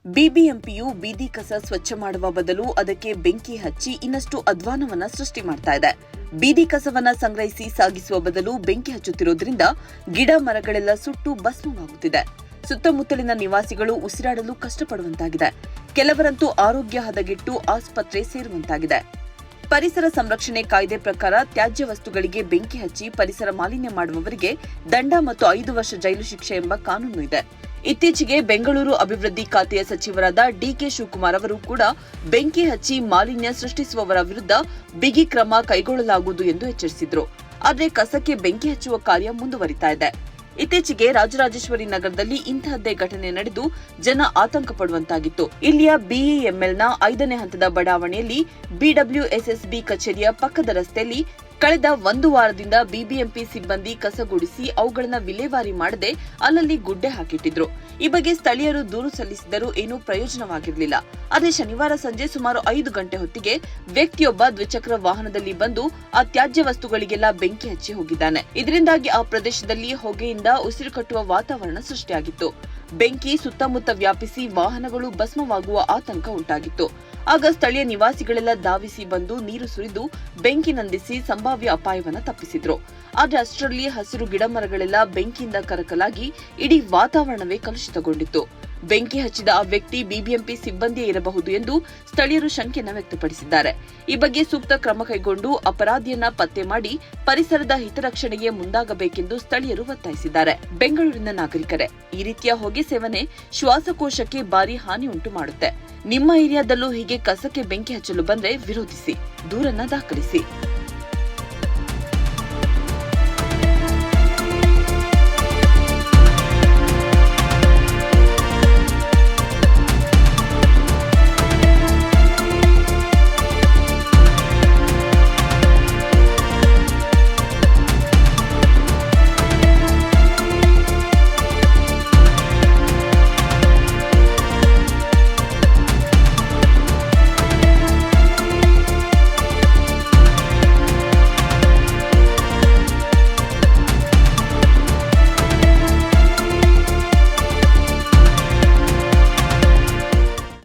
ಬಿಬಿಎಂಪಿಯು ಬೀದಿ ಕಸ ಸ್ವಚ್ಛ ಮಾಡುವ ಬದಲು ಅದಕ್ಕೆ ಬೆಂಕಿ ಹಚ್ಚಿ ಇನ್ನಷ್ಟು ಅಧ್ವಾನವನ್ನ ಸೃಷ್ಟಿ ಮಾಡ್ತಾ ಇದೆ. ಬೀದಿ ಕಸವನ್ನ ಸಂಗ್ರಹಿಸಿ ಸಾಗಿಸುವ ಬದಲು ಬೆಂಕಿ ಹಚ್ಚುತ್ತಿರುವುದರಿಂದ ಗಿಡ ಮರಗಳೆಲ್ಲ ಸುಟ್ಟು ಭಸ್ಮವಾಗುತ್ತಿದೆ. ಸುತ್ತಮುತ್ತಲಿನ ನಿವಾಸಿಗಳು ಉಸಿರಾಡಲು ಕಷ್ಟಪಡುವಂತಾಗಿದೆ. ಕೆಲವರಂತೂ ಆರೋಗ್ಯ ಹದಗೆಟ್ಟು ಆಸ್ಪತ್ರೆ ಸೇರುವಂತಾಗಿದೆ. ಪರಿಸರ ಸಂರಕ್ಷಣೆ ಕಾಯ್ದೆ ಪ್ರಕಾರ ತ್ಯಾಜ್ಯ ವಸ್ತುಗಳಿಗೆ ಬೆಂಕಿ ಹಚ್ಚಿ ಪರಿಸರ ಮಾಲಿನ್ಯ ಮಾಡುವವರಿಗೆ ದಂಡ ಮತ್ತು 5 ವರ್ಷ ಜೈಲು ಶಿಕ್ಷೆ ಎಂಬ ಕಾನೂನು ಇದೆ. ಇತ್ತೀಚೆಗೆ ಬೆಂಗಳೂರು ಅಭಿವೃದ್ಧಿ ಖಾತೆಯ ಸಚಿವರಾದ ಡಿಕೆ ಶಿವಕುಮಾರ್ ಅವರು ಕೂಡ ಬೆಂಕಿ ಹಚ್ಚಿ ಮಾಲಿನ್ಯ ಸೃಷ್ಟಿಸುವವರ ವಿರುದ್ಧ ಬಿಗಿ ಕ್ರಮ ಕೈಗೊಳ್ಳಲಾಗುವುದು ಎಂದು ಎಚ್ಚರಿಸಿದ್ರು. ಆದರೆ ಕಸಕ್ಕೆ ಬೆಂಕಿ ಹಚ್ಚುವ ಕಾರ್ಯ ಮುಂದುವರಿತಾ ಇದೆ. ಇತ್ತೀಚೆಗೆ ರಾಜರಾಜೇಶ್ವರಿ ನಗರದಲ್ಲಿ ಇಂತಹದ್ದೇ ಘಟನೆ ನಡೆದು ಜನ ಆತಂಕ ಪಡುವಂತಾಗಿತ್ತು. ಇಲ್ಲಿಯ ಬಿಇಎಂಎಲ್ನ 5ನೇ ಹಂತದ ಬಡಾವಣೆಯಲ್ಲಿ ಬಿಡಬ್ಲ್ಯೂಎಸ್ಎಸ್ಬಿ ಕಚೇರಿಯ ಪಕ್ಕದ ರಸ್ತೆಯಲ್ಲಿ ಕಳೆದ 1 ವಾರದಿಂದ ಬಿಬಿಎಂಪಿ ಸಿಬ್ಬಂದಿ ಕಸಗುಡಿಸಿ ಅವುಗಳನ್ನು ವಿಲೇವಾರಿ ಮಾಡದೆ ಅಲ್ಲಲ್ಲಿ ಗುಡ್ಡೆ ಹಾಕಿಟ್ಟಿದ್ರು. ಈ ಬಗ್ಗೆ ಸ್ಥಳೀಯರು ದೂರು ಸಲ್ಲಿಸಿದರೂ ಏನೂ ಪ್ರಯೋಜನವಾಗಿರಲಿಲ್ಲ. ಆದರೆ ಶನಿವಾರ ಸಂಜೆ ಸುಮಾರು 5 ಗಂಟೆ ಹೊತ್ತಿಗೆ ವ್ಯಕ್ತಿಯೊಬ್ಬ ದ್ವಿಚಕ್ರ ವಾಹನದಲ್ಲಿ ಬಂದು ಆ ತ್ಯಾಜ್ಯ ವಸ್ತುಗಳಿಗೆಲ್ಲ ಬೆಂಕಿ ಹಚ್ಚಿ ಹೋಗಿದ್ದಾನೆ. ಇದರಿಂದಾಗಿ ಆ ಪ್ರದೇಶದಲ್ಲಿ ಹೊಗೆಯಿಂದ ಉಸಿರುಕಟ್ಟುವ ವಾತಾವರಣ ಸೃಷ್ಟಿಯಾಗಿತ್ತು. ಬೆಂಕಿ ಸುತ್ತಮುತ್ತ ವ್ಯಾಪಿಸಿ ವಾಹನಗಳು ಭಸ್ಮವಾಗುವ ಆತಂಕ ಉಂಟಾಗಿತ್ತು. ಆಗ ಸ್ಥಳೀಯ ನಿವಾಸಿಗಳೆಲ್ಲ ಧಾವಿಸಿ ಬಂದು ನೀರು ಸುರಿದು ಬೆಂಕಿ ನಂದಿಸಿ ಸಂಭಾವ್ಯ ಅಪಾಯವನ್ನು ತಪ್ಪಿಸಿದ್ರು. ಆದರೆ ಅಷ್ಟರಲ್ಲಿ ಹಸಿರು ಗಿಡಮರಗಳೆಲ್ಲ ಬೆಂಕಿಯಿಂದ ಕರಕಲಾಗಿ ಇಡೀ ವಾತಾವರಣವೇ ಕಲುಷಿತಗೊಂಡಿತ್ತು. ಬೆಂಕಿ ಹಚ್ಚಿದ ಆ ವ್ಯಕ್ತಿ ಬಿಬಿಎಂಪಿ ಸಿಬ್ಬಂದಿಯೇ ಇರಬಹುದು ಎಂದು ಸ್ಥಳೀಯರು ಶಂಕೆಯನ್ನು ವ್ಯಕ್ತಪಡಿಸಿದ್ದಾರೆ. ಈ ಬಗ್ಗೆ ಸೂಕ್ತ ಕ್ರಮ ಕೈಗೊಂಡು ಅಪರಾಧಿಯನ್ನ ಪತ್ತೆ ಮಾಡಿ ಪರಿಸರದ ಹಿತರಕ್ಷಣೆಗೆ ಮುಂದಾಗಬೇಕೆಂದು ಸ್ಥಳೀಯರು ಒತ್ತಾಯಿಸಿದ್ದಾರೆ. ಬೆಂಗಳೂರಿನ ನಾಗರಿಕರೇ, ಈ ರೀತಿಯ ಹೊಗೆ ಸೇವನೆ ಶ್ವಾಸಕೋಶಕ್ಕೆ ಭಾರಿ ಹಾನಿ ಉಂಟು ಮಾಡುತ್ತೆ. ನಿಮ್ಮ ಏರಿಯಾದಲ್ಲೂ ಹೀಗೆ ಕಸಕ್ಕೆ ಬೆಂಕಿ ಹಚ್ಚಲು ಬಂದ್ರೆ ವಿರೋಧಿಸಿ, ದೂರನ್ನ ದಾಖಲಿಸಿ.